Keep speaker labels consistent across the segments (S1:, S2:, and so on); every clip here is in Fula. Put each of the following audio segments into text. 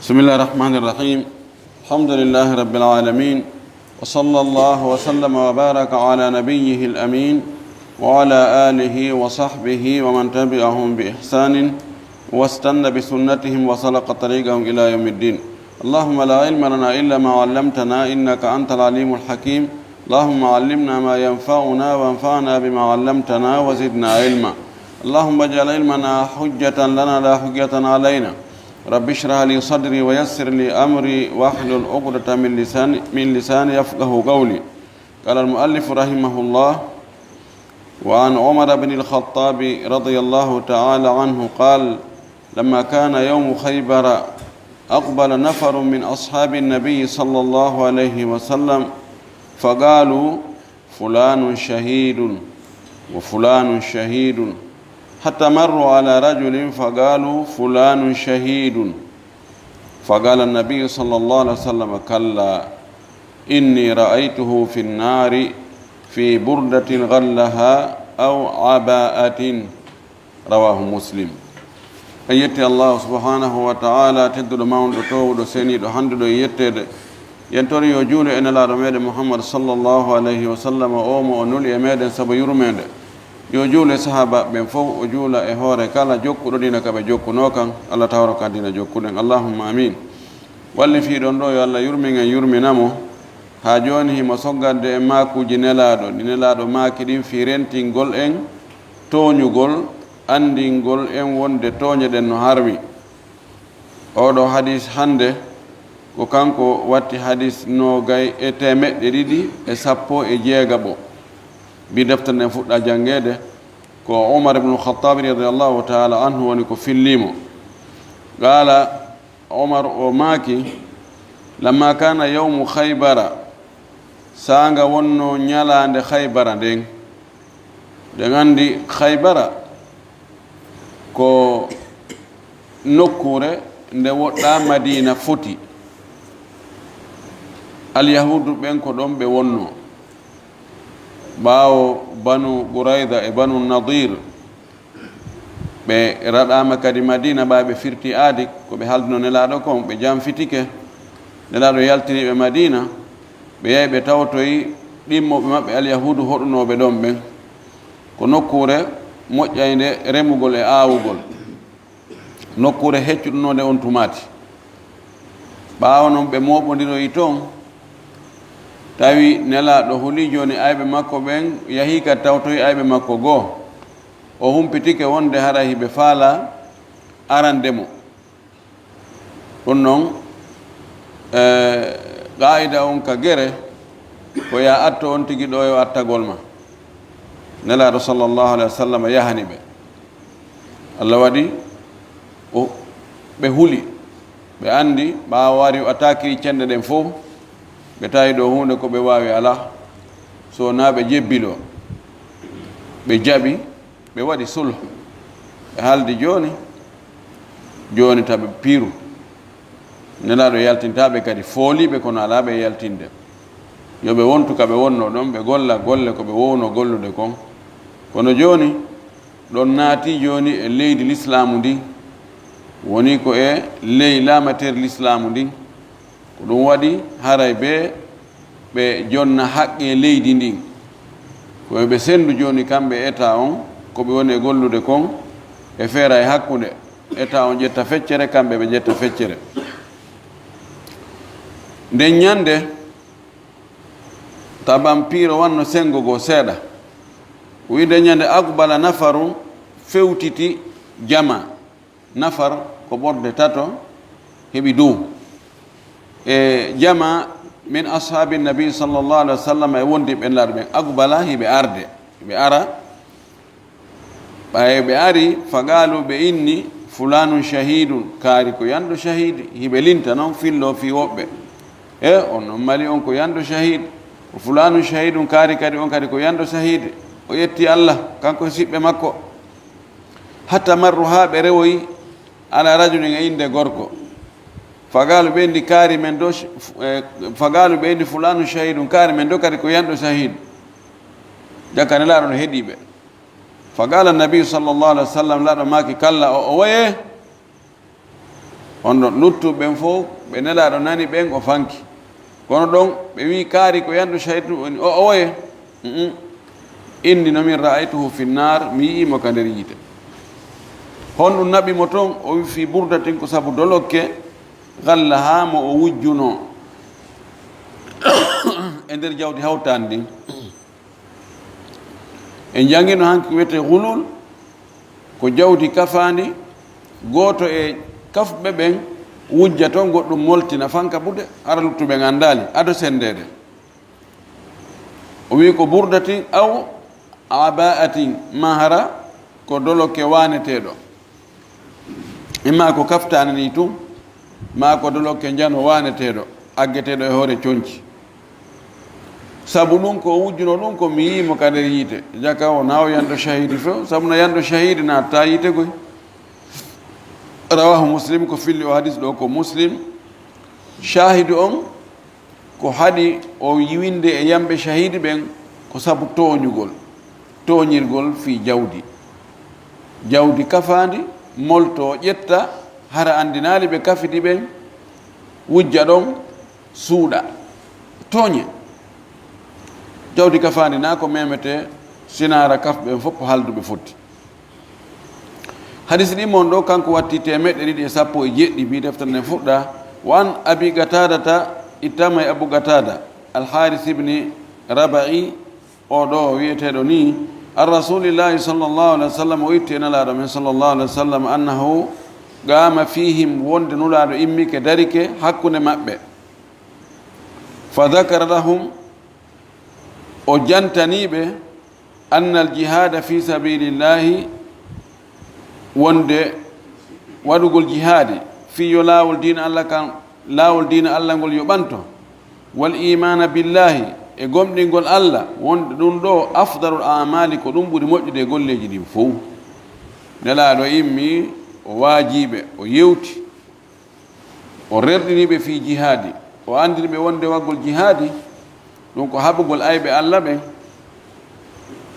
S1: بسم الله الرحمن الرحيم. الحمد لله رب العالمين، وصلى الله وسلم وبارك على نبيه الأمين وعلى آله وصحبه ومن تبعهم بإحسان واستنى بسنتهم وسلك طريقهم إلى يوم الدين. اللهم لا علم لنا إلا ما علمتنا إنك أنت العليم الحكيم. اللهم علمنا ما ينفعنا وانفعنا بما علمتنا وزدنا علما. اللهم اجعل علمنا حجة لنا لا حجة علينا. رب اشرح لي صدري ويسر لي أمري واحلل عقدة من لساني يفقه قولي. قال المؤلف رحمه الله: وعن عمر بن الخطاب رضي الله تعالى عنه قال: لما كان يوم خيبر أقبل نفر من أصحاب النبي صلى الله عليه وسلم فقالوا: فلان شهيد وفلان شهيد، حتى مروا على رجل فقالوا: فلان شهيد. فقال النبي صلى الله عليه وسلم: كلا، إني رأيته في النار في بردة غلها أو عباءة. رواه مسلم. يتي الله سبحانه وتعالى تدل ماون دو تو دو سيني دو هاند دو يتد ينتوري يجول ان لا رميد محمد صلى الله عليه وسلم اومو نول يمد سبا يرمد يجول صحابه بن فو وجول e hore kala jokkudo dina kabe jokkuno kan Allah tawra kan dina jokkuden. Allahumma amin. walli fi don do yo Allah yurminga yurminamo ha joni himo soggande e makuji nelaado makidin fi rentingol en toñugol andingol en wonde toñe den no harmi. oɗo hadis hande ko kanko watti hadis nogay e temeɗɗe ɗiɗi e sappo e jeegabo. bi deftere nden fuɗɗa jangede ko Umar ibn al-Khattab radiyallahu ta'ala anhu woni ko fillimo. qala Umar o maaki: lamma kana yawmu khaybara, sanga wonno ñalande khaybara nden. de gandi khaybara ko nokkure nde woɗɗa Madina foti. alyahudu ɓen ko ɗon ɓe wonno ɓaawo banu Qurayda e banu Nadir ɓe raɗama kadi Madina ɓa ɓe firti aadi ko ɓe haldino nelaɗo kon ɓe jamfitike. nelaɗo yaltiniɓe Madina, ɓe yehi ɓe tawtoyi ɗimmoɓe maɓɓe alyahudu hoɗunoɓe ɗon ɓen ko nokkure moƴƴayde remugol e aawugol, nokkure heccuɗunode on tumati. ɓaawo noon ɓe moɓodiroyi toon, tawi nelaɗo huli joni ayɓe makko ɓen yahi kadi tawtoyi ayɓe makko goo, o humpitike wonde hara hiɓe faala arandemo. ɗum noon qaida on ka gere ko ya atto on tigi ɗo yo attagol ma. nelaɗo sallllahu alayhi wa sallam yahani ɓe. Allah waɗi ɓe huli, ɓe andi ɓaawo wari o attaquiri cende ɗen fof, ɓe tawi ɗo hunde ko ɓe wawi ala, so na ɓe jebbilo, ɓe jaɓi, ɓe waɗi sulh, ɓe haaldi joni taɓe piiru. nelaɗo yaltintaɓe kadi fooliɓe kono ala ɓe yaltinde, yoɓe wontu kaɓe wonno ɗon, ɓe golla golle ko ɓe wowno gollude kon. kono joni ɗon naati joni e leydi l'islamu ndi, woni ko e ley lamatere l'islamu ndi. ko ɗum waɗi haray ɓe jonna haqqe leydi ndin, koye ɓe sendu joni kamɓe état on koɓe woni e gollude kon, e feera e hakkude état on ƴetta feccere, kamɓe ɓe ƴetta feccere. nden ñande taban piiro wanno sengo go seeɗa, winde ñande aqbala nafaru, fewtiti jama. nafar ko ɓorde tato heɓi dow, e jama min ashabi nabi sallllahu alih wa sallam e wondi ɓenlaɗo ɓen. aqbala hiɓe arde, hiɓe ara, ɓaye ɓe ari faqalu ɓe inni fulanun shahidun, kaari ko yandu shahid. hiɓe linta noon fillo fi woɓɓe e on noon mali on ko yandu shahid, o fulanun shahidun, kaari kadi on kadi ko yandu shahid. o yetti Allah kanko siɓɓe makko. hatta marru ha ɓe rewoyi ala rajulin e inde gorko. fagalu ɓendi kaari men do, fagalu ɓendi fulanu shahidun, kaari men do kadi ko yanɗo shahid. jakane laaɗo no heeɗiɓe. fagala nabi sallllahu alih wa sallam, laaɗo maki kalla o waye on ɗon luttuɓe fof ɓe nelaɗo nani ɓen o fanki kono ɗon ɓe wi kaari ko yandu shahid woni o oye inni nomin ra'aytuhu fi nnar mi yi'imo ka nder yiite honɗum naɓimo toon o wi fi burdatin ko sabu dolokke galla ha mo o wujjuno e nder jawdi hawtandi ndin en jangino hanki wiyete hulul ko jawdi kafandi goto e kafɓe ɓen wujja toon goɗɗum moltina fanka bude ara luttuɓe gandali ado sendede o wi ko burdatin aw aba'atin mahara ko dolokke waneteɗo imma ko kaftani ni tum ma ko dolokke jano waneteɗo aggeteɗo e hoore coñci sabu ɗum ko wujjuno ɗum ko mi yimo ka nder yiite jaka o naw yando shahidi few sabu no yando shahidi natta yiite koy rawahu muslim ko filli o hadis ɗo ko muslim shahidu on ko haɗi o yiwinde e yamɓe shahidi ɓen ko sabu toñirgol fi jawdi kafandi molto ƴetta hara andinali ɓe kafidi ɓen wujja ɗon suuɗa tooñe jawdi kafandi na ko memete sinara kafɓe fof halduɓe fotti hadis ɗi mon ɗo kanko watti 217 bi deftere nden fuɗɗa wa an abi gatadata ittama e abou gatada alharis ibni rabai o ɗo wiyeteɗo ni an rasulillahi sallllahu alih wa sallam o itti e nalaɗo men sallllahu alih wa sallam annahu gama fihim wonde nulaɗo immike darike hakkude maɓɓe fa dakara lahum o jantaniɓe anna al jihada fi sabilillahi wonde waɗugol jihadi fiyo laawol dina allah kan laawol dina allah ngol yoɓanto wal imana billahi e gomɗingol allah wonde ɗum ɗo afdalul amali ko ɗum ɓuri moƴƴude e golleji ɗin fof nelaɗo immi o waajiɓe o yewti o rerɗiniɓe fi jihadi o andiriɓe wonde waggol jihadi ɗum ko haɓugol ayɓe allah ɓen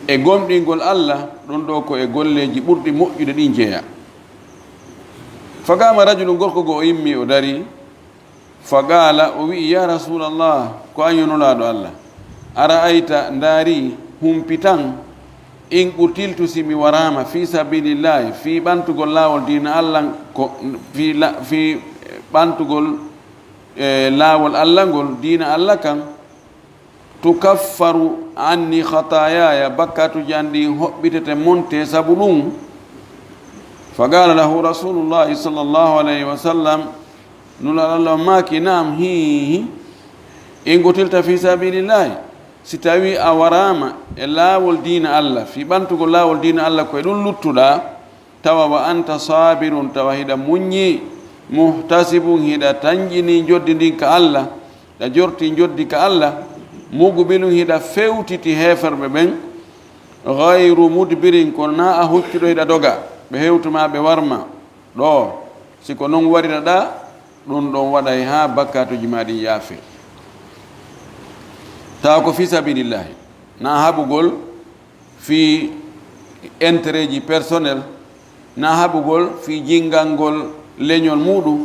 S1: e gomɗingol allah ɗum ɗo ko e golleji ɓurɗi moƴƴude ɗin jeeya fagama rajulu gorko go o yimmi o dari fagala o wi ya rasulallah ko an yonolaɗo allah ara ayta ndaari humpitan in ɓurtiltu simi warama fi sabilillahi fi ɓantugol laawol dina allah ko fi ɓantugol laawol allah ngol dina allah kan tukaffaru anni khatayaya bakkatuji an ɗi hoɓɓitete monte sabu ɗum fagala lahu rasulullahi sallllahu alayhi wa sallam nulalallah maki nam hihi in gotilta fi sabilillahi si tawi a warama e laawol dina allah fi ɓantugol laawol dina allah koye ɗum luttuɗa tawa wa anta sabirun tawa hiɗa muññi muhtasibun hiɗa tañƴini joddi ndin ka allah ɗa jorti joddi ka allah mugubilum hiɗa fewtiti heferɓe ɓen gayru mudbirin kono na a huccuɗo hiɗa doga ɓe hewtuma ɓe warma ɗo siko noon warira ɗa ɗum ɗon waɗay ha bakkatuji maɗin yaafe tawa ko fi sabilillahi na haɓugol fi intérêt ji personnel na haɓugol fi jingalngol leñol muɗum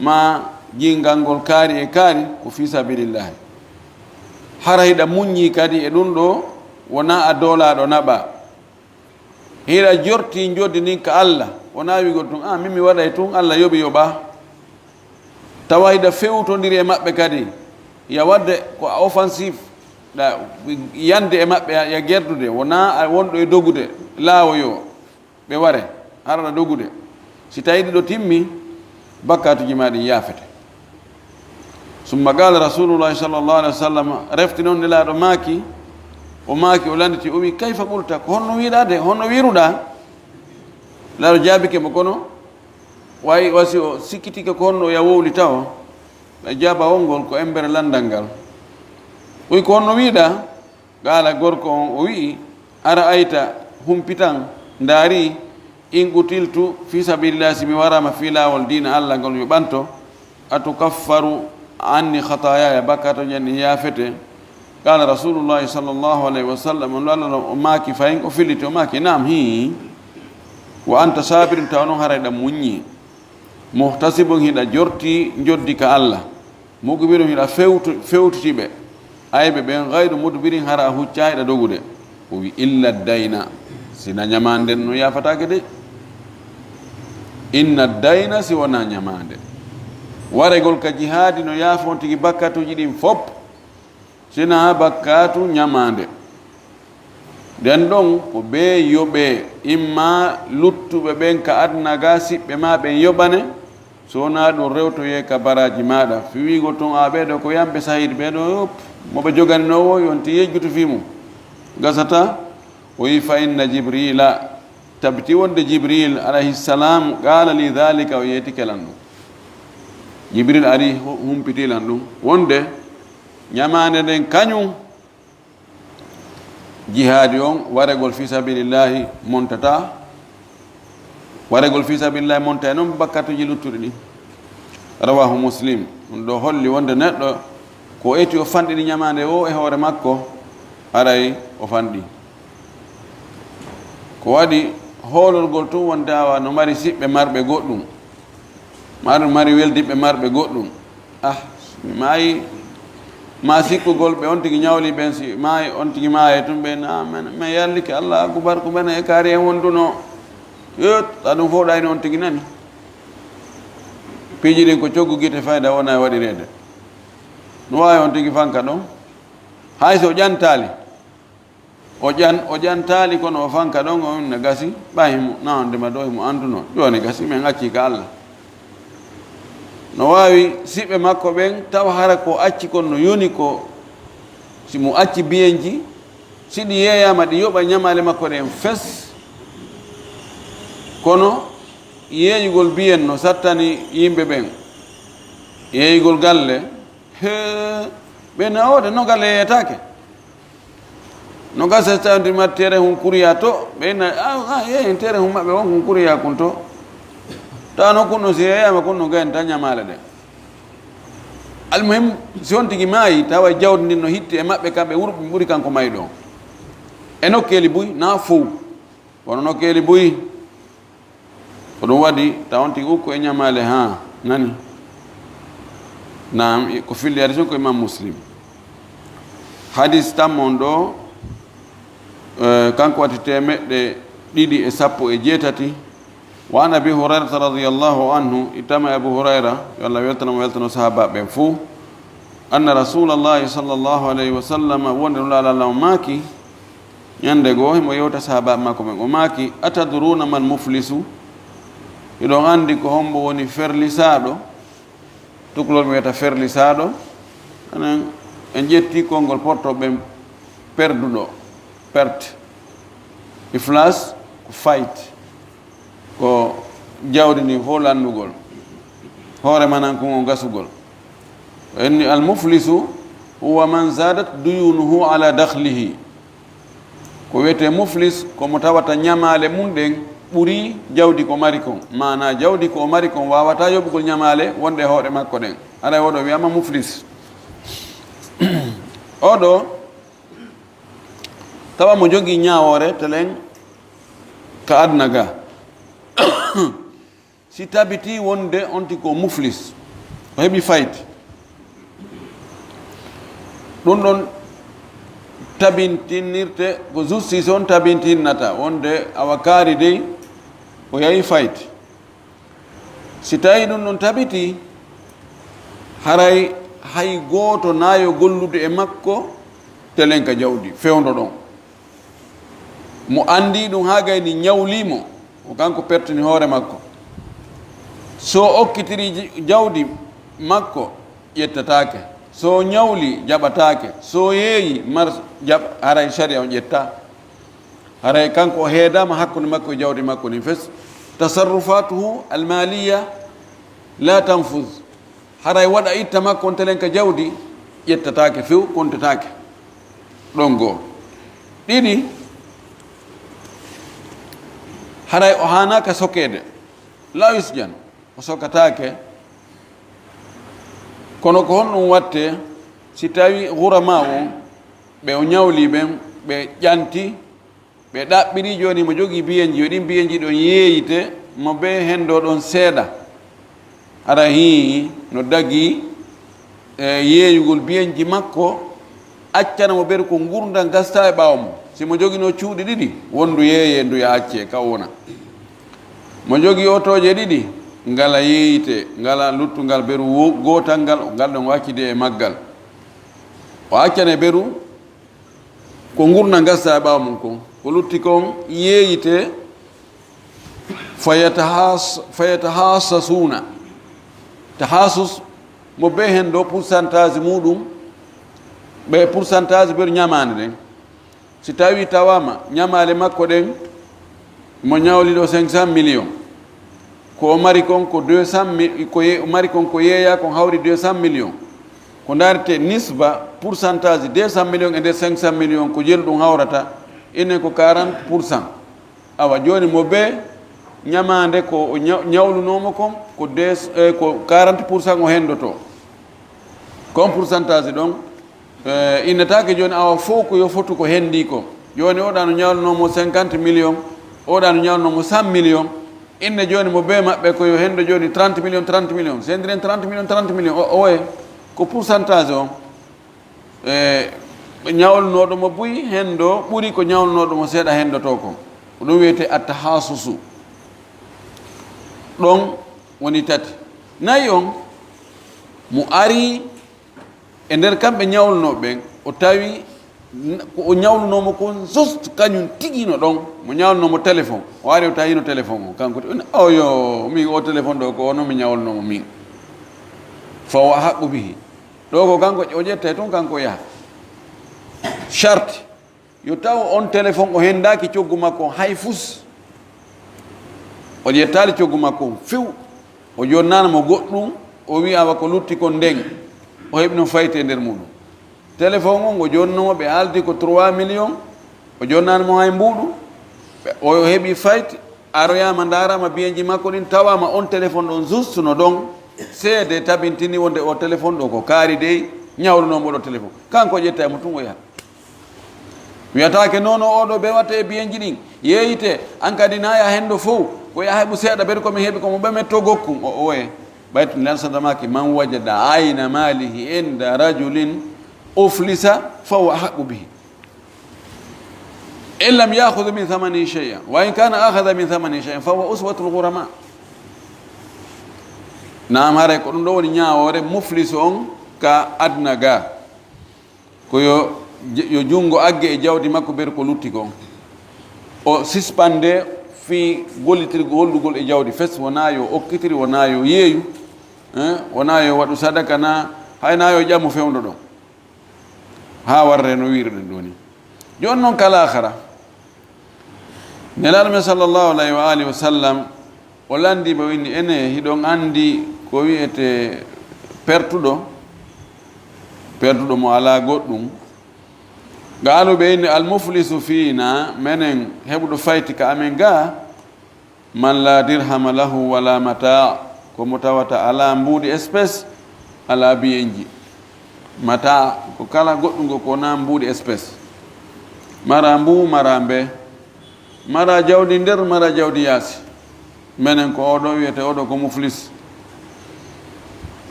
S1: ma jingalngol kaari e kaari ko fi sabilillahi hara hiɗa muññi kadi e ɗum ɗo wona a doolaɗo naɓa hiɗa jorti joddi ndin ka allah wona wigol tun min mi waɗay tun allah yoɓi yoɓa tawa hiɗa fewtodiri e maɓɓe kadi ya wadde ko offensive ɗa yande e maɓɓe ya gerdude wona a wonɗo e dogude laawoyo ɓe ware haraɗa dogude si tawi ɗiɗo timmi bakkatuji ma ɗin yaafete summa qala rasulullahi sallllahu alih wa sallam refti noon nelaɗo maaki o landiti o wi kayfa qulta ko honno wiɗa de honno wiruɗa laɗo jaabike mo kono wayi wasi o sikkitike ko honno ya wowli taw ɓe jaaba wongol ko embere landal ngal oyi ko honno wiɗa qala gorko on o wi ara ayta humpitan ndaari in qutiltu fi sabilillah simi warama fi laawol dina allah ngol yo ɓanto atukaffaru anni khatayaya bakkato janni yaafete qala rasulullahi sallllahu alayhi wa sallam on allah o maaki fayin o filliti o maaki nam hi wa anta sabirin taw noon harayɗa muññi muhtasibun hiɗa jorti joddi ka Allah mukbirun hiɗa fewtutiɓe ayɓe ɓen gayru mudbirin hara hucca hiɗa dogude o wi illa dayna sina ñamanden no yafatake de inna dayna si wona ñamande waregol ka jihadi no yaafon tigi bakkatuji ɗin fop sina bakkatu ñamande nden ɗon ko ɓe yoɓe imma luttuɓe ɓen ka adna ga siɓɓe ma ɓen yoɓane sowona ɗum rewtoye ka baraji maɗa fi wigo toon a ɓeɗo ko yamɓe sahid ɓeɗo moɓe joganinowo yonti yejjutu fimum gasata o wi fa inna jibrila tabiti wonde jibril alayhissalam qala li dhalika o yeytikelan ɗum jibril ari humpitilan ɗum wonde ñamande nden kañum jihadi on waregol fi sabilillahi montata waregol fi sabilillahi monta e noon bakkatuji luttuɗi ɗi rawahu muslim ɗum ɗo holli wonde neɗɗo ko eti o fanɗiɗi ñamande o e hoore makko aray o fanɗi ko waɗi hoololgol tun wonde awa no mari siɓɓe marɓe goɗɗum mari weldiɓe marɓe goɗɗum mi maayi ma sikkugol ɓe on tigi ñawli ɓen si maayi on tigi maaye tun ɓe min yallike allah akubar ko ɓene e kaari en wonduno yot ta ɗum fof ɗayni on tigi nani piiji ɗin ko coggu guite fayda wona e waɗirede no wawi on tigi fanka ɗon hay so ƴantali o ƴantali kono o fanka ɗon o ne gasi ɓayimo nawondema ɗo imo anduno joni gasi min acci ka allah no wawi siɓɓe makko ɓen tawa hara ko acci kon no yoni ko simo acci biyenji siɗi yeeyama ɗi yoɓa ñamale makko ɗen fes kono yeeyugol biyen no sattani yimɓe ɓen yeeyugol galle ɓe nawode no galle yeyetake no gasa tawdima tere hun kuriya to ɓeyna yeeyen tere hun maɓɓe won hun kuriya kun to tawno kunno si yeyama kunno gayen ta ñamale ɗe almuhim si on tigi maayi tawa jawdi ndin no hitti e maɓɓe kamɓe wurɓe ɓuuri kanko mayi ɗo e nokkeli buy na fow wono nokkeli buy ko ɗum waɗi taw on tigi ukko e ñamale ha nani nam ko filli hadis on ko imam muslim hadis tammon ɗo kanko wati temeɗɗe ɗiɗi e sappo e jeetati wa an abi hurairata radiallahu anhu ittama abu hurayra yo allah weltanamo weltano sahaba ɓen fuu anna rasulallahi sallllahu alayhi wa sallam wonde no laalallah o maaki ñande goo himo yewta sahaba makko ɓen o maaki atadruna mal muflisu iɗon anndi ko hombo woni ferlisaɗo tukulol mi wiyata ferlisaɗo anen en ƴetti konngol portoɓe perduɗo perte iflas ko fayt ko jawdi ndi fof landugol hoore manan ko gasugol enni almuflisu huwa man zadat duyunuhu ala dakhlihi ko wiyete muflis komo tawata ñamale mum ɗen ɓuri jawdi ko mari kon mana jawdi ko mari kon wawata yoɓugol ñamale wonde e hoore makko ɗen aɗa oɗo wiyama muflis oɗo tawa mo jogui ñawore telen ka adna ga si tabiti wonde onti ko muflis o heɓi fayti ɗum ɗon tabintinirte ko justice on tabintinnata wonde awa kaari dey o yahi fayti si tawi ɗum ɗon tabiti haray hay gooto naayo gollude e makko telen ka jawdi fewndo ɗon mo andi ɗum ha gayni ñawlimo o kanko pertini hoore makko so okkitiri jawdi makko ƴettatake so ñawli jaɓatake so yeeyi mar jaɓ haray sharia on ƴetta haray kanko o heedama hakkude makko e jawdi makko ni fes tasarrufatuhu almaliya la tanfus haray waɗa itta makko on telen ka jawdi ƴettatake few kontatake ɗon goo ɗiɗi haray o hanaka sokede la yusjan o sokatake kono ko honɗum watte si tawi hurama o ɓe o ñawli ɓen ɓe ƴanti ɓe ɗaɓɓiri joni mo jogui biyenji yo ɗin biyenji ɗon yeeyite mo ɓe hendo ɗon seeɗa ara hi no dagi yeeyugol biyenji makko accana mo ɓeru ko gurdam gasta e ɓaawa mo simo jogino cuuɗi ɗiɗi wondu yeeye ndu ya acce ka wona mo jogi otoje ɗiɗi ngala yeeyite ngala luttugal ɓeru gotal ngal ngal ɗon wakkide e maggal o accane ɓeru ko gurdam gasta e ɓaawa mum ko lutti kon yeeyite fayatahassasuna tahassus mo be hen ɗo pourcentage muɗum ɓe pourcentage ɓeɗo ñamade ɗen si tawi tawama ñamale makko ɗen mo ñawli ɗo 500 millions ko o mari kon ko 200 ko mari kon ko yeeya kon hawri 200 millions ko darete nisba pourcentage 200 millions e nder 500 millions ko jelu ɗum hawrata inen ko 40%. awa joni mo be ñamande ko ñawlunomo kon ko 40% o hendoto kon pourcentage ɗon innetake joni awa fof ko yo fotu ko hendi ko joni oɗa no ñawlunomo 50 millions oɗa no ñawlunomo 100 millions inne joni mo be maɓɓe ko yo hendo joni 30 millions sendiren 30 millions oye ko pourcentage o ñawlunoɗomo buyi hendo ɓuuri ko ñawlunoɗomo seeɗa hendoto ko ɗum wiyete attahasusu ɗon woni tati. Nayi on mo ari e nder kamɓe ñawlunoɓe ɓen o tawi o ñawlunomo kon juste kañum tiguino ɗon mo ñawlunomo téléphone o ari o tawino téléphone o kanko oyo min o téléphone ɗo ko ono mi ñawlunomo min fawo a haqqu bihi ɗo ko kanko o ƴette toon kanko yaha charte yo taw on téléphone o hendaki coggu makko hay fus o ƴettali coggu makko few o jonnanamo goɗɗum o wi awa ko lutti kon ndeng o heɓi no fayte nder muɗum téléphone on o jonnomo ɓe aldi ko 3 millions o jonnanamo hay mbuɗu o heɓi fayte aroyama darama biyenji makko ɗin tawama on téléphone ɗon juste no ɗon seede tabintini wonde o téléphone ɗo ko kaari dey ñawlunomo ɗo téléphone kanko ƴetta mo tun o yaha wiyatake noon oɗo ɓe watta e biyenji ɗin yeeyite an kadi naya hendo fof ko yaha heɓu seeɗa ɓeɗa komi heeɓi komo ɓemetto gokkum o oye ɓaytu lansadamaki man wajada ayna malihi inda rajulin uflisa fahuwa ahaqu bihi in lam yahudu min thamani cheya wa in kana ahada min thamani cheya fahuwa uswatul gurama nam haray ko ɗum ɗo woni ñawore mufliso on ka adna ga ko yo jungo agge e jawdi makko ɓeɗa ko lutti kon o suspende fi gollitirgo hollugol e jawdi fes wona yo okkitiri wona yo yeeyu wona yo waɗu sadaka na hayna yo ƴammu fewdo ɗon ha warre no wirɗen ɗo ni joni noon kala ahara nelaɗo men sallllahu alayhi wa alihi wa sallam o landiɓe winni ene hiɗon andi ko wiyete pertuɗo mo ala goɗɗum gaaluɓe inni almuflisu fiina menen heɓuɗo fayti ka amen ga man la dirhama lahu wala mata komo tawata ala mbuuɗi espèce ala biyenji mata ko kala goɗɗugo ko na mbuuɗi espèce mara mbu mara mbe mara jawdi nder mara jawdi yaasi menen ko oɗo wiyete oɗo ko muflis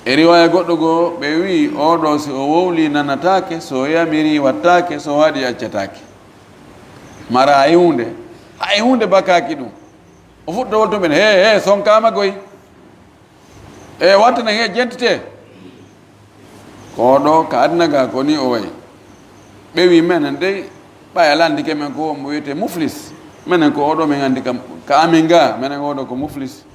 S1: e riwaya goɗɗo goo ɓe wi oɗo si o wowli nanatake so yamiri wattake so waɗi accatake mara hay hunde bakaki ɗum o fuɗɗo wolto men he sonkama goy e wattana he jentete ko ɗo ka adnaga ko ni o way ɓe wi menen dey ɓaya landike men ko mo wiyete muflis menen ko oɗo min andi kam ka amin ga menen oɗo ko muflis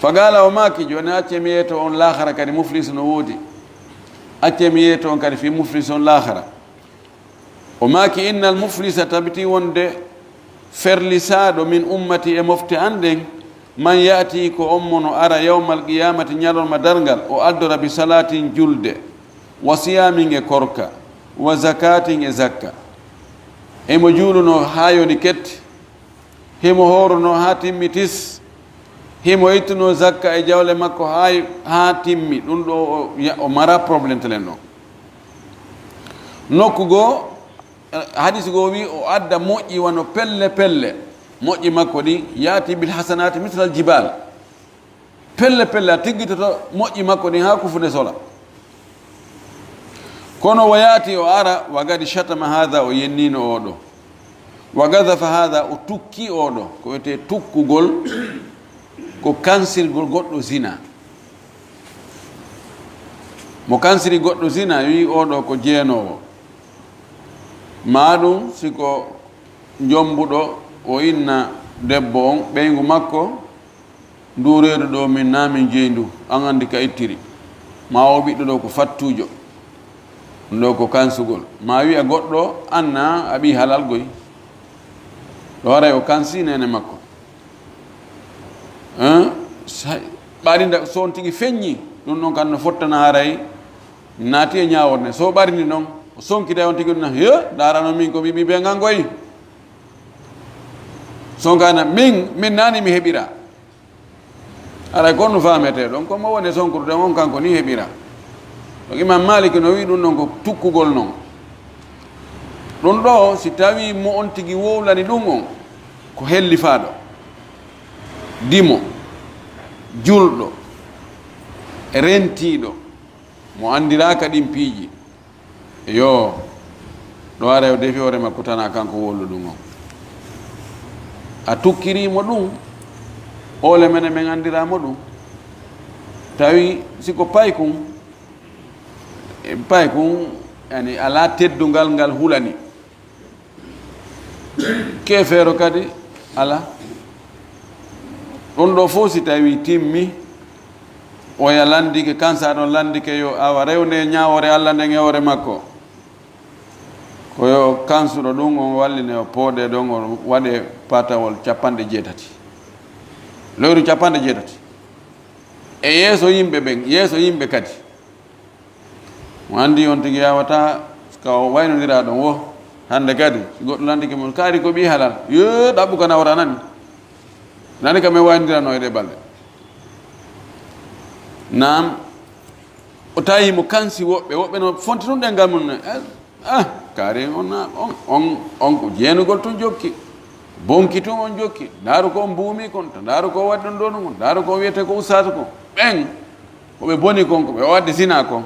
S1: fagala o maki joni acce mi yeeto on lahara kadi muflis no woodi acce mi yeeto on kadi fi muflis on lahara o maki inna al muflisa tabiti wonde ferlisaɗo min ummati e mofte anden man yaati ko ommono ara yawmal qiyamati ñalorma dargal o addora bi salatin julde wa siyamin e korka wa zakatin e zakka emo juuluno ha yoni ketti himo horono ha timmitis himo ittuno zakka e jawle makko ha timmi ɗum ɗo o mara probléme telen ɗon nokku goo hadis goo wi o adda moƴƴi wano pelle moƴƴi makko ɗi yaati bil hasanati mitlal jibal pelle pelle a tiggitoto moƴƴi makko ɗin ha kufude sola kono wayati o ara wagadi shatama hada o yennino oɗo wa gadafa hada o tukki oɗo ko wiyete tukkugol ko kansirgol goɗɗo zina mo kansiri goɗɗo zina wi oɗo ko jeenowo maɗum siko jombuɗo o inna debbo on ɓeygu makko ndureedu ɗo min namin jeyndu an andi ka ittiri ma o ɓiɗɗo ɗo ko fattujo ɗo ko kansugol ma wi'a goɗɗo anna a ɓi halal goy ɗo waray o kansi nene makko ɓarinda so on tigi feññi ɗum ɗon kan no fottana haray naati e ñaworde so ɓarni noon o sonkita on tigi ɗuna he darano min ko ɓiɓi ɓe gangoy sonkana min nani mi heɓira aray kon no famete ɗon komo woni sonkurude on kanko ni heɓira ɗo imam Malik no wi ɗum ɗon ko tukkugol noon ɗum ɗo si tawi mo on tigi wowlani ɗum on ko hellifaɗo dimo julɗo rentiɗo mo andiraka ɗin piiji yo ɗo ara o defi hoore makko tana kanko wollu ɗum on a tukkirimo ɗum ole mene men andiramo ɗum tawi siko paykum yani ala teddungal ngal hulani kefeero kadi ala ɗum ɗo fof si tawi timmi oya landike kansa ɗon landike yo awa rewde ñawore Allah nden e hoore makko koyo kansuɗo ɗum on walline o pooɗe ɗon on waɗe patawol 70 lewru 70 e yeeso yimɓe ɓen yeeso yimɓe kadi mo andi on tigi yawata ka o waynodira ɗon wo hande kadi goɗɗo landike mon kaari ko ɓi halal yo ɗaɓɓu ka nawra nani kam e waynodirano e ɗe balɗe nam o tawi mo kansi woɓɓe no fonti ɗum ɗengal mum kaari on ko jeenugol tun jokki bonki tun on jokki ndaaru ko on mbuumi kon to ndaaru ko waɗi ɗon ɗo ɗum ndaaru ko wiyete ko ustatu ko ɓen koɓe boni kon koɓe wadde sina kon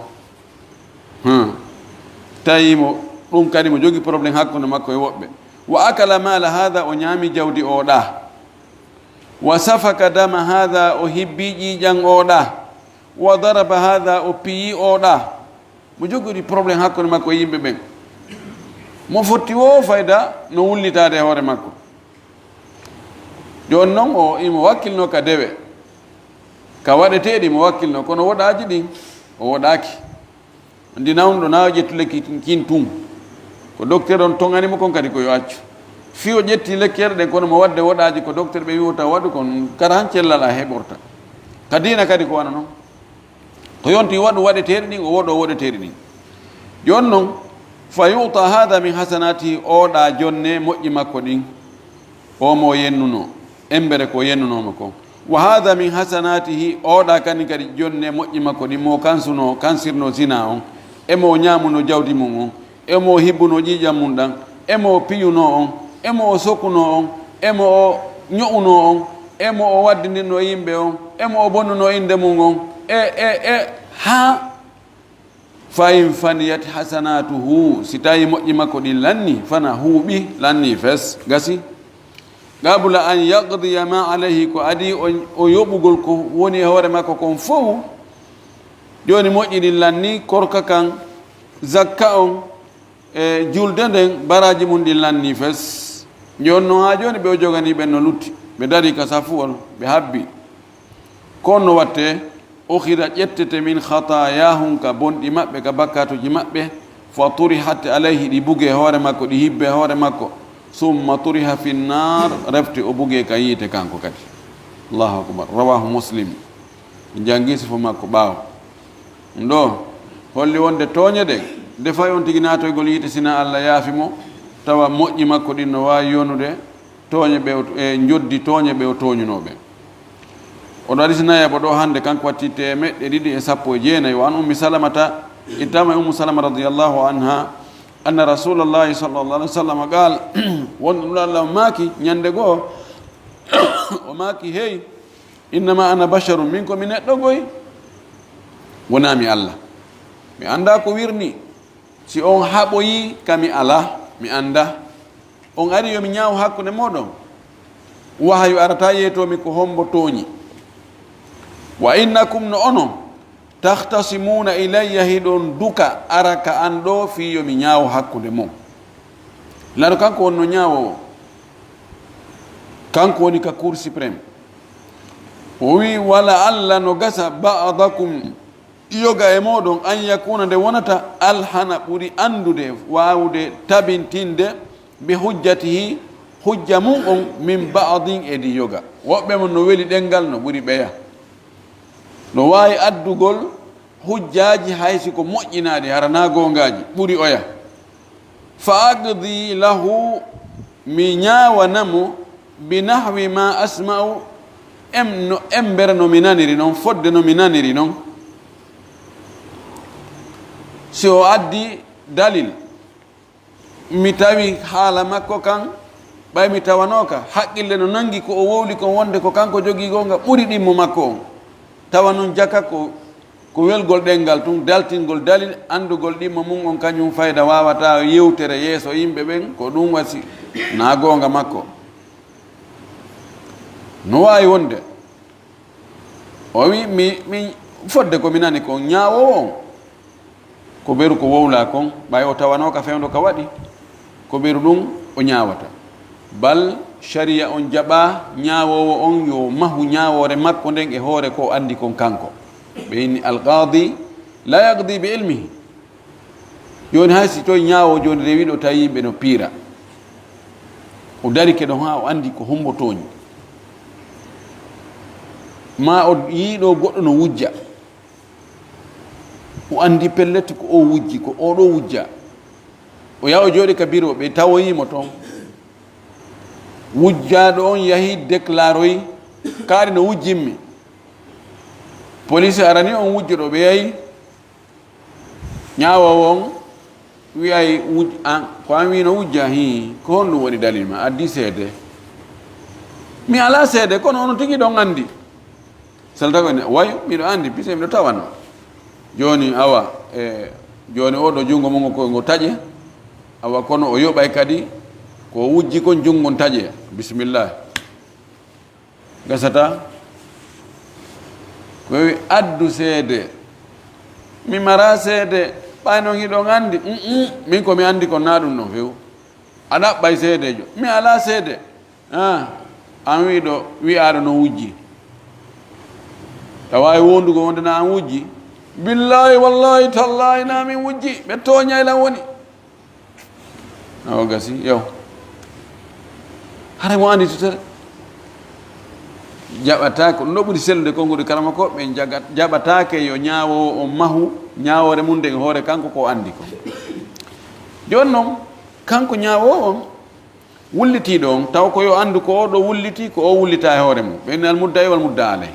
S1: tawimo ɗum kadi mo jogii probléme hakkude makko e woɓɓe wa akala mala hada o ñaami jawdi oɗa wa safaka dama hada o hibbi ƴiiƴan oɗa wa daraba hada o piyi oɗa mo jogori probléme hakkude makko e yimɓe ɓen mo fotti wo fayda no wullitade e hoore makko joni noon o imo wakkilno ka dewe ka waɗeteɗi mo wakkilno kono woɗaji ɗin o woɗaki andi nawɗo nawa ƴettu lekki kin tun ko docteur on toŋanimo kon kadi koyo accu fi o ƴetti lekkere ɗen kono mo wadde woɗaji ko docteur ɓe wiwta waɗu kon kara han cellal a heɓorta ka dina kadi ko wana noon to yonti waɗu waɗeteɗi ɗin o woɗo woɗeteɗi ɗin joni noon fa yuta hada min hasanati oɗa jonne moƴƴi makko ɗin omo yennuno embere ko yennunoma kon wa hada min hasanatihi oɗa kani kadi jonne moƴƴi makko ɗin mo kansirno zina on emo ñamuno jawdi mum on emo hibbuno ƴiƴam mum ɗan emo piyuno on emo o sokkuno on emo o ño'uno on emo o waddinirno yimɓe on emo o bonnuno inde mum on ha fayin faniyat hasanatuhu si tawi moƴƴi makko ɗin lanni fana huuɓi lanni fes gasi qabla an yaqdiya ma alayhi ko adi o yoɓugol ko woni e hoore makko kon fof joni moƴƴi ɗin lanni korka kan zakka on e julde nden baraji mum ɗin lanni fes joni noon ha joni ɓe o jogani ɓen no lutti ɓe dari ka safuwol ɓe habbi kon no watte ukhida ƴettete min khatayahum ka bonɗi maɓɓe ka bakkatuji maɓɓe fa turihat alayhi ɗi buge hoore makko ɗi hibbe hoore makko summa turiha fi nnar refte o buge ka yiite kanko kadi allahu akbar rawahu muslim jangi sifo makko ɓaawo ɗo holli wonde tooñe ɗen defay on tigi natoygol yiite sina allah yaafimo tawa moƴƴi makko ɗin no wawi yonude tooñe ɓe e joddi tooñe ɓe o tooñunoɓe oɗo hadis nayabo ɗo hande kanko watti 219 wa an ummi salamata ittama ummu salama radiallahu anha anna rasulallahi sallallah alih w sallam qal wonɗo ɗum allah maaki ñande goo o maaki hey innama ana basharum, min ko mi neɗɗo goy, wona mi Allah. Mi anda ko wirni, si on haɓoyi kami ala mi anda, on ari yomi ñaaw hakkude moɗon, wahayu arata yeytomi ko hombo tooñi. wa innakum no onon tahtasimuna ilayya, hiɗon duka araka an ɗo fi yomi ñaawo hakkude mo. laɗo kanko wonno ñaawowo, kanko woni ka cour suprême. o wi wala allah no gasa ba'dakum yoga e moɗon an yakuna nde wonata alhana ɓuri andude wawude tabintinde bi hujjatihi hujja mum on min ba'din edi yoga. woɓɓe mon no weli ɗengal no ɓuri ɓeya, no wawi addugol hujjaji haysi ko moƴƴinade harana gongaji ɓuri oya. fa aqdi lahu, mi ñawanamo bi nahwi ma asma'u, embere no mi naniri noon, fodde no mi naniri noon. si o addi dalil mi tawi haala makko kan ɓay mi tawanoka haqqille no nangi ko o wowli kon wonde ko kanko jogii gonga ɓuri ɗimmo makko on, tawa noon jaka ko welgol ɗengal tun, daltingol dalil, andugol ɗimmo mum on, kañum fayda wawata yewtere yeeso yimɓe ɓen ko ɗum wasi na gonga makko. no wawi wonde o wi mi fodde komi nani kon ñaawo on ko ɓeru ko wowla kon, ɓay o tawanoka fewdo ka waɗi ko ɓeru ɗum o ñaawata. bal sharia on jaɓa ñaawowo on yo mahu ñaawore makko nden e hoore ko andi kon kanko. ɓe inni alqadi la yaqdi bi ilmihi. joni hay si toye ñaawo joni rewiɗo tawi yimɓe no piira, o dari keɗon ha o andi ko hombotoñi, ma o yiiɗo goɗɗo no wujja, o andi pelletti ko o wujji, ko oɗo wujja, o yaha o jooɗi ka biro ɓe tawoyimo toon, wujjaɗo on yahi déclaroyi kaari no wujjinmi, police arani on wujjoɗo, ɓe yahi ñaawowo on wiyay ko an wino wujja, ko honɗum woni dalil ma, addi seede. mi ala seede, kono ono tigi ɗon andi. salta ko wayo miɗo andi pise miɗo tawano. joni awa joni oɗo jungo mo ngo taƴe, awa kono o yoɓay kadi ko wujji kon jungon taƴe, bisimillah, gasata. ko wi addu seede, mi mara seede, ɓay noon hiɗon andi. min komi andi kon na ɗum non few, a ɗaɓɓay seedejo. mi ala seede. an wiɗo wi'aɗo no wujji, tawawi wondugo wonde na an wujji, billahi wallahi tallahi na min wujji, ɓe toñaylan woni. awa gasi yow hara mo andi totere jaɓatake ɗum ɗo ɓuri sellude konngudi karama ko ɓe jaɓatake yo ñaawowo on mahu ñaawore mum nde hoore kanko ko andi ko. joni noon kanko ñaawowo on wullitiɗo on taw ko yo andu ko oɗo wulliti, ko o wullita e hoore mum, ɓe al mudda e wal mudda alay.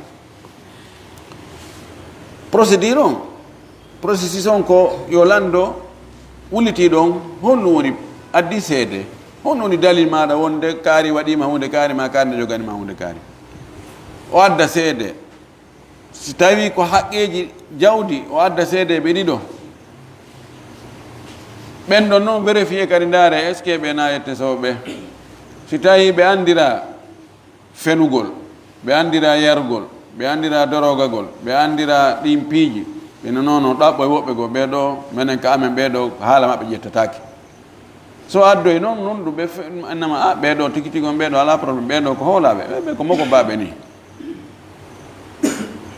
S1: procédure on, processus on ko yo lando wullitiɗo on honɗum woni addi seede, honɗum woni dalil maɗa wonde kaari waɗima hunde kaari ma, kaari nde joganima hunde kaari, o adda seede. si tawi ko haqqeji jawdi o adda seede ɓe ɗiɗo, ɓen ɗon noon vérifié kadi ndaare est ce que ɓe na yette sowɓe. si tawi ɓe andira fenugol, ɓe andira yargol, ɓe andira dorogagol, ɓe andira ɗin piiji, ɓene noon ɗaɓɓo e woɓɓe go ɓeɗo minen ka amen ɓeɗo haala maɓɓe ƴettatake. so addoy noon ɗum ɓe annama ɓeɗo tigi tigi on ɓeɗo ala probléme, ɓeɗo ko hoolaɓe, ɓe ko moko baɓe ni.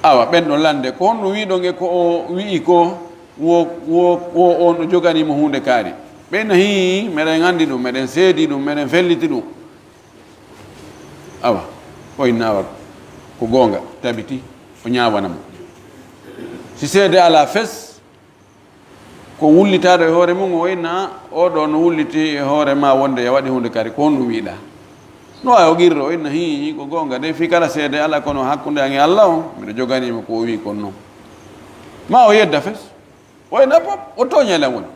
S1: awa ɓen ɗo lande ko honɗum wiɗon e ko o wi'i ko wo on ɗo joganimo hunde kaari, ɓen hi meɗen andi ɗum, meɗen seedi ɗum, meɗen felliti ɗum. awa oynawa ko gonga tabiti o ñawanamo. si seede ala fes ko wullitaɗo e hoore mum, o wayna oɗo no wulliti e hoore ma wonde ya waɗi hunde kaari, ko honɗum wiiɗa. no wawi o guirro, o inna hi ko gonga de fi kala seede ala, kono hakkude an e Allah on miɗo joganima ko o wi kon noon, ma o yedda fes, o wayna pop o toñelen woni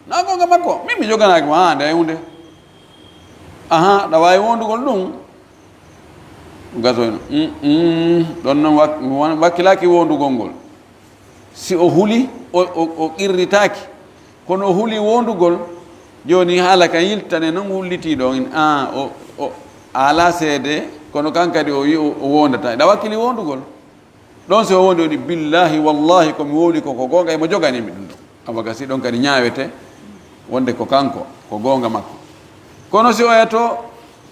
S1: na gonga makko, min mi joganaki ma nde hunde. ɗa wawi wondugol ɗum gasoyno ɗon noon wakkilaki wondugol ngol si o huli o qirritaki kono o huli wondugol joni haala ka yiltane noon hulliti ɗon o ala seede kono kankadi o wi o wondata ɗa wakkili wondugol ɗon so o wondi woni billahi wallahi komi wowli koko gonga emo joganimi ɗum ɗo awaga si ɗon kadi ñawete wonde ko kanko ko gonga makko kono si oyato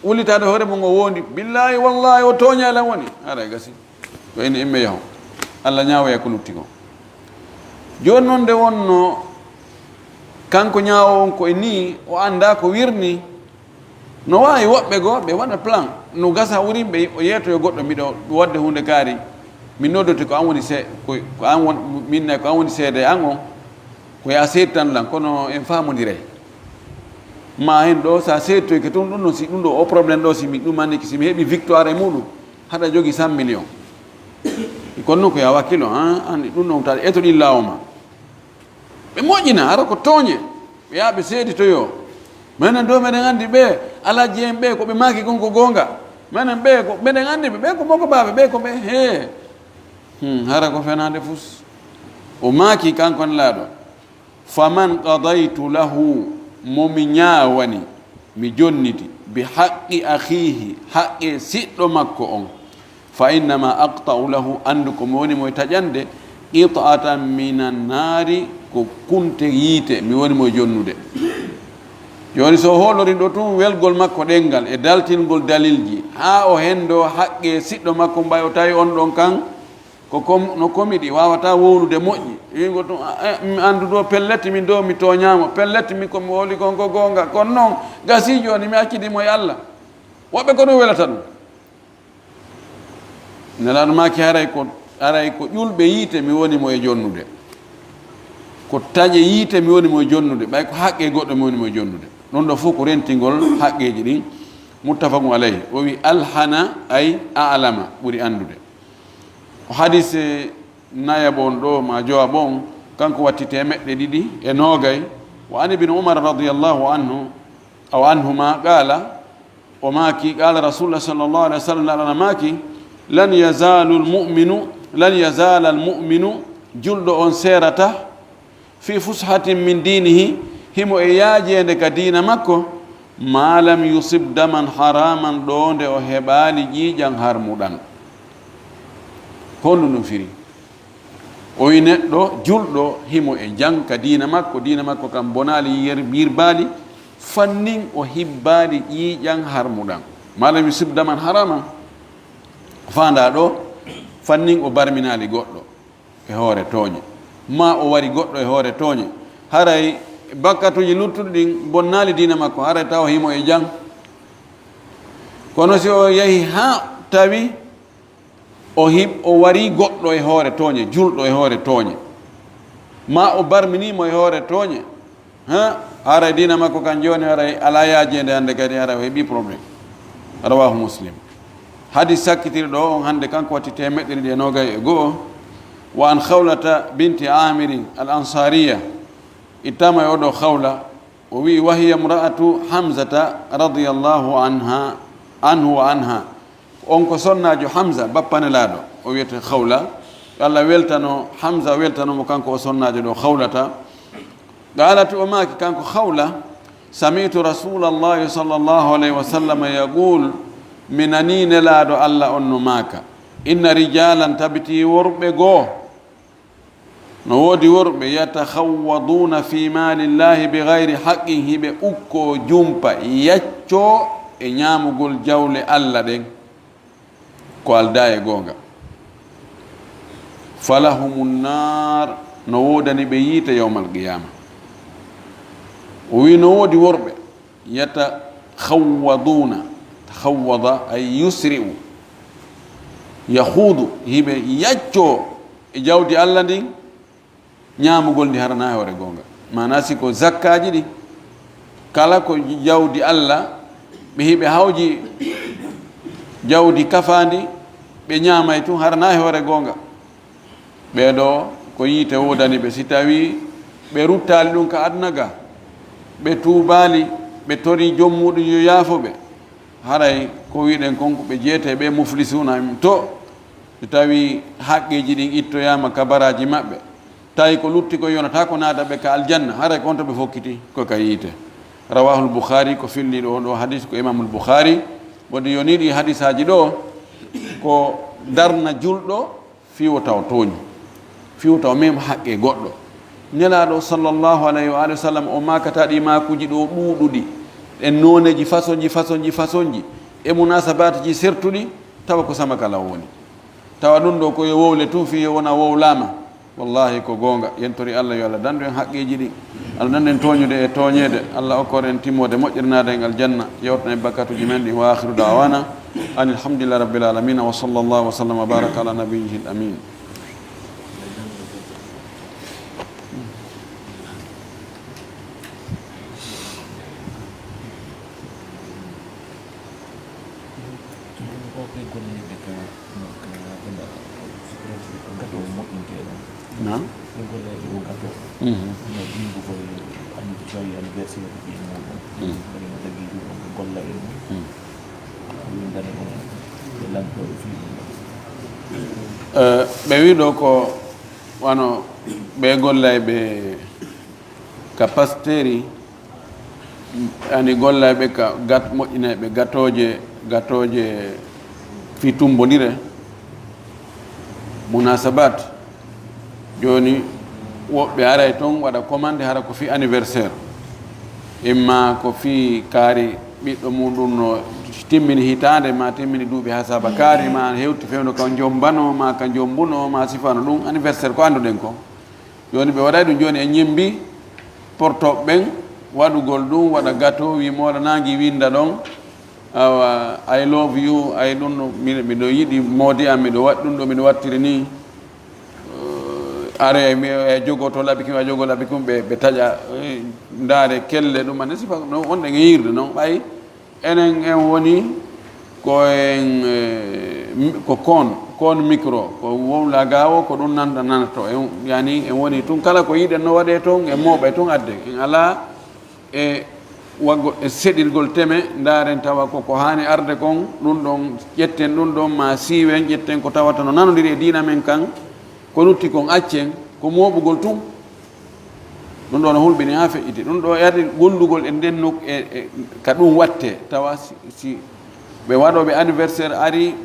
S1: wullitade hoore mum o wondi billahi wallahi o toñalan woni ara gasi ko ene imme yaho allah ñawoya ko lutti ko joni noon nde wonno kanko ñaawo on ko e ni o anda ko wirni no wawi woɓɓe goo ɓe waɗa plan no gasa wurimɓe o yeetoyo goɗɗo mbiɗo wadde hunde kaari min noddoti ko an woni ko an won minne ko an woni seede an o ko ya seedi tan lan kono en famodire ma hen ɗo sa seedtoyke toon ɗum ɗo si ɗum ɗo o probléme ɗo simi ɗum anniki simi heeɓi victoire e muɗum haɗa jogui 100 millions kono noon ko ya wakkilo andi ɗum ɗon taɗa etoɗi lawma ɓe moƴƴina ara ko tooñe ɓe yaha ɓe seeditoyo minen do meɗen anndi ɓe alaji en ɓe ko ɓe maaki kon ko goonga minen ɓe ko meɗen anndi ɓe ko moko baaɓe ɓe ko ɓe hara ko fenade fus o maaki kankon laaɗo faman qadaytu lahu momi ñaawani mi jonniti bi haqqi akhihi haqqe siɗɗo makko on fa innama aqta'u lahu anndu ko mi woni moye taƴande qita'atan minan naari ko kunte yiite mi woni moye jonnude joni so hoolorin ɗo tun welgol makko ɗengal e daltingol dalilji ha o hendo haqqe siɗɗo makko mbay o tawi on ɗon kan no komiɗi wawata wowlude moƴƴi wigo tun mi andu ɗo pelletti min do mi toñamo pelletti min komi wowli kon ko gonga kono noon gasi joni mi accidimo e allah woɓɓe ko ɗum welata ɗum nelaɗo maki aray ko ƴulɓe yiite mi woni mo e jonnude ko taƴe yiite mi woni mo e jonnude ɓay ko haqqe goɗɗo mi woni mo e jonnude ɗon ɗo fof ko rentingol haqqeji ɗin muttafaqu alayhi o wi alhana ay alama ɓuri andude o hadise nayaɓon ɗo ma jowa ɓon kanko watti temeɗɗe ɗiɗi e noogay wa an ibne umar radiallahu anhu aw anhuma qala o maaki qala rasulullah sallllahu alih wa sallam laɗana maaki lan yazala almuminu julɗo on serata fi fushatin min dinihi himo e yaajede ka diina makko ma lam yusib daman haraman ɗo nde o heɓaali ƴiiƴan harmuɗan honɗum ɗum firi o wi neɗɗo julɗo himo e janka diina makko kam bonaali yirbaali fannin o hibbaali ƴiiƴan harmuɗan ma lam yusib daman haraman fanda ɗo fannin o barminaali goɗɗo e hoore tooñe ma o wari goɗɗo e hoore tooñe haray bakkatuji luttuɗi ɗin bonnaali diina makko haray taw himo e jang kono si o yehi ha tawi o wari goɗɗo e hoore tooñe julɗo e hoore tooñe ma o barminimo e hoore tooñe haray diina makko kan joni haray ala yaajede hannde kadi haray o heeɓi probléme rawahu muslim hadis sakkitiri ɗo on hannde kanko watti temeɗɗe ɗiɗi e nogay e go'o wa an khawlata binti amirin al ansariya ittama e oɗo khawla o wi wahiya mra'atu hamzata radiallahu anhu wa anha on ko sonnajo hamza bappane laaɗo o wiyete khawla allah weltano hamza weltanomo kanko o sonnajo ɗo khawlata qalatu o maaki kanko khawla sami'tu rasulallahi sallllahu alayhi wa sallam yaqul mi nani nelaaɗo allah on no maaka inna rijalan tabiti worɓe goo no woodi worɓe yatakhawwaduna fi malillahi bi gayri haqqin hiɓe ukko jumpa yacco e ñaamugol jawle allah ɗen ko alda e goonga falahumun nar no woodani ɓe yiite yawmal qiyama o wi no woodi worɓe yatakhawwaduna takhawwada ay yusri'u yahuudu hiɓe yacco e jawdi allah ndin ñaamugol ndi harana hoore goonga mana siko zakkaji ɗi kala ko jawdi allah ɓe hiɓe hawji jawdi kafandi ɓe ñaamay tun harana hoore goonga ɓeɗo ko yiite wodani ɓe si tawi ɓe ruttali ɗum ka aduna ga ɓe tuubali ɓe tori jommuɗum yo yaafo ɓe haray ko wiɗen konko ɓe jeete ɓe muflisuna to so tawi haqqeji ɗin ittoyama kabaraji maɓɓe tawi ko lutti ko yonata ko naata ɓe ka aljanna haray ko on to ɓe fokkiti koka yiite rawahul boukhari ko filliɗo on ɗo hadis ko imamul boukhari wonde yoniɗi hadis aji ɗo ko darna julɗo fiwo taw tooñi fiwo taw mem haqqe goɗɗo nelaɗo sallllahu alayhi wa alihi wa sallam o makataɗi makuji ɗo ɗuuɗuɗi e noneji façon ji e munasabati ji sertuɗi tawa ko sama kala woni tawa ɗum ɗo koye wowle tun fi wona wowlama wallahi ko gonga yentori allah yo allah dandu en haqqeji ɗi allah dandu en toñude e toñede allah okkore en timmode moƴƴirnade en aljanna yewtana e bakkatuji men ɗi wa akhiru dawana an alhamdulillah rabbil alamin wa sallallahu wa sallam wa baraka ala nabiyyihi al amin نعم ɓe wi ɗo ko wano ɓe gollay ɓe ka pasteri ani gollay ɓe ka gat moƴƴinay ɓe gatoje fi tumbodire munasabat joni woɓɓe aray toon waɗa commande hara ko fi anniversaire imma ko fi kaari ɓiɗɗo muɗum no timmini hitande ma timmini duuɓi ha saba kaari ma hewti fewno ka jombano ma ka jombuno ma sifano ɗum anniversaire ko anduɗen ko joni ɓe waɗay ɗum joni e ñimbi portoɓe ɓen waɗugol ɗum waɗa gâteau wi moɗa nangi winda ɗon awa I love you ay ɗum no miɗo yiɗi moodi am miɗo waɗi ɗum ɗo miɗo wattiri ni are e jogoto laɓi kum a jogo laɓi kum ɓe taƴa ndaare kelle ɗum ane sifa no wonɗen e yirde noon ɓay enen en woni ko kon micro ko wowla gawo ko ɗum nanato en yani en woni tun kala ko yiɗen no waɗe toon e mooɓe toon adde en ala e waggo e seɗirgol teme ndaren tawa koko hani arde kon ɗum ɗon ƴetten ɗum ɗon ma siiwen ƴetten ko tawata no nanodiri e dina men kan ko lutti kon accen ko moɓugol tun ɗum ɗo no hulɓini ha feƴƴiti ɗum ɗo yadi gollugol e nden e ka ɗum watte tawa si ɓe waɗoɓe anniversaire ari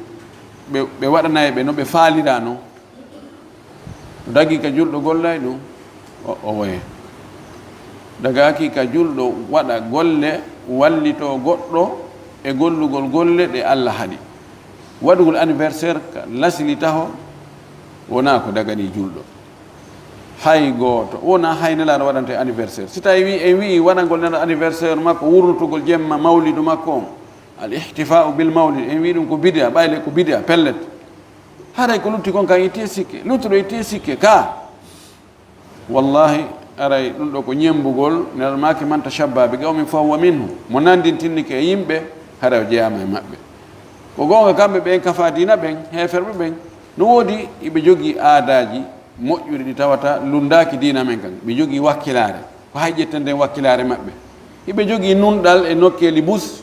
S1: ɓe waɗanayi ɓe no ɓe faalira no dagi ka julɗo gollay ɗum o woye dagaki ka julɗo waɗa golle wallito goɗɗo e gollugol golle ɗe allah haɗi waɗugol anniversaire ka lasili taho wona ko dagani julɗo hay gooto wona hay nelaɗo waɗante anniversaire si tawi en wi waɗangol nelaɗo anniversaire makko wurnutugol jemma mawlidu makko on al ihtifau bil mawlid en wi ɗum ko bidia ɓayle ko bidia pellet haray ko lutti kon kan itte sikke luttuɗo itte sikke ka wallahi aray ɗum ɗo ko ñembugol nelaɗo make man tashabba bi qawmin fa huwa minhu mo nandintinnike e yimɓe haray o jeyama e maɓɓe ko gonga kamɓe ɓen kafa dina ɓen heferɓe ɓen no woodi iɓe jogii aadaji moƴƴuɗi ɗi tawata lundaki dina men kan ɓe jogii wakkilare ko hay ƴetten nden wakkilare maɓɓe iɓe jogii nunɗal e nokkeli bus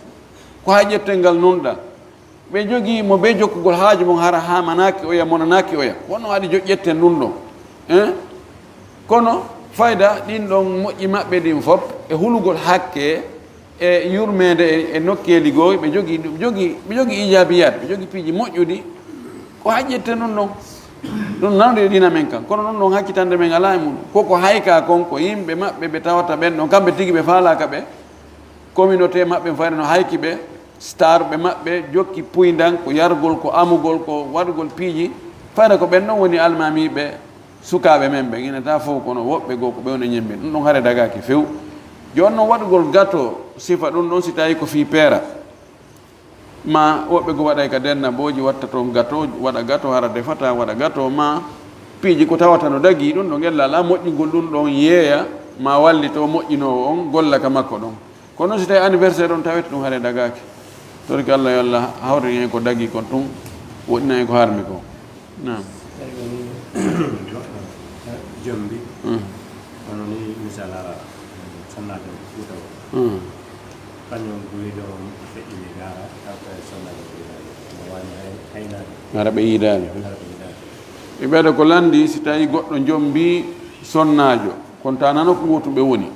S1: ko hay ƴetten ngal nunɗal ɓe jogii mo ɓe jokkugol haaju mon hara hamanaki oya monanaki oya wonno waɗi ƴetten ɗum ɗon kono fayda ɗin ɗon moƴƴi maɓɓe ɗin fof e hulugol hakke e yurmede e nokkeli goo ɓe jogii ijabiyat ɓe jogii piiji moƴƴuɗi ko haƴƴette ɗum ɗon ɗum nanode dina men kan kono ɗum ɗon hakkitande men ala e mum koko hayka kon ko yimɓe maɓɓe ɓe tawata ɓen ɗon kamɓe tigi ɓe faalaka ɓe communauté maɓɓe fayde no hayki ɓe star ɓe maɓɓe jokki puydan ko yargol ko amugol ko waɗugol piiji fayda ko ɓen ɗon woni almamiɓe sukaɓe men ɓe inata fof kono woɓɓe goo ko ɓe woni ñembe ɗum ɗon haare dagaki few joni noon waɗugol gâteau sifa ɗum ɗon si tawi ko fi peera ma woɓɓe go waɗay ka denna boji watta toon gâteau waɗa gâteau hara defata waɗa gâteau ma piiji ko tawata no dagi ɗum ɗo gella ala moƴƴingol ɗum ɗon yeeya ma wallito moƴƴinowo on golla ka makko ɗon kono noon si tawi anniversaire on tawete ɗum haare dagaki torki allah yo allah hawri hen ko dagi kon tun woɗɗina hen ko harmi ko nam
S2: jombi kono ni misal ara sannade fuuta o kañum guiɗo feƴƴini gara après sonnaɓe mo wani haynade
S1: ngara ɓe yiidani
S2: ara ɓe yiɗani
S1: e ɓeɗa ko landi si tawi goɗɗo jombi sonnajo kono ta nano ko wotuɓe woni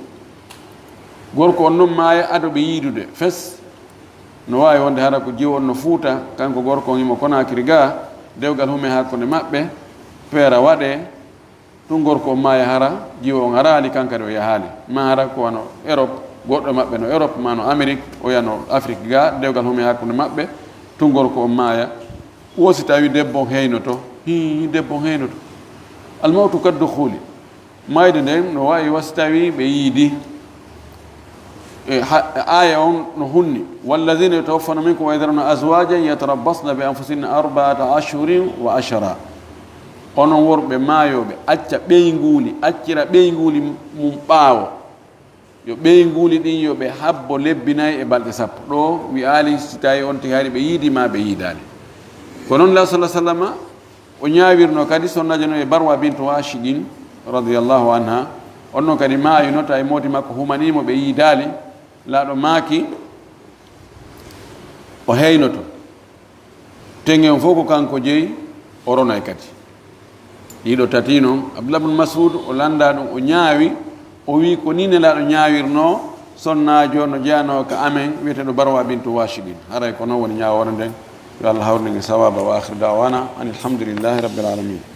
S1: gorko on noon maaya ado ɓe yiidude fes no wawi wonde hara ko jiw on no fuuta kanko gorko on imo Konakiri ga dewgal hume hakkude maɓɓe peera waɗe ɗum gorko on maaya hara jiw on harali kankadi o yahali ma hara ko wano Europe goɗɗo maɓɓe no Europe ma no Amérique o yano Afrique ga dewgal hume hakkude maɓɓe tun gorko on maaya wosi tawi debbo heynoto debbo heynoto almawtu kaddu huuli mayde nden no wawi wasi tawi ɓe yiidi aya on no hunni walladina yatawaffana minkum wa yadharuna azwajan yatarabbasna bi anfusihinna 4 ashhurin wa ashara onon worɓe maayoɓe acca ɓeynguli accira ɓeynguli mum ɓaawo yo ɓeynguli ɗin yo ɓe habbo lebbinayi e balɗe sappo ɗo wi ali si tawi on tigi hari ɓe yiidima ɓe yiidani ko noon la sallah sallama o ñawirno kadi sonnajo no e Barwa bintu Washidin radiallahu anha on noon kadi maayino tawi moti makko humanimo ɓe yiidali laaɗo maaki o heynoto tengen fof ko kanko jeeyi o ronay kadi ɗiɗo tati noon Abdullah ibn Mas'ud o landa ɗum o ñaawi o wi ko ni nelaaɗo ñaawirno sonnajo no jeyano ko amen wiyeteɗo Barwa bintu Washidin haray ko noon woni ñaawore nden yo Allah hawrninge sawaba wa akhir dawana an alhamdulillahi rabbil alamin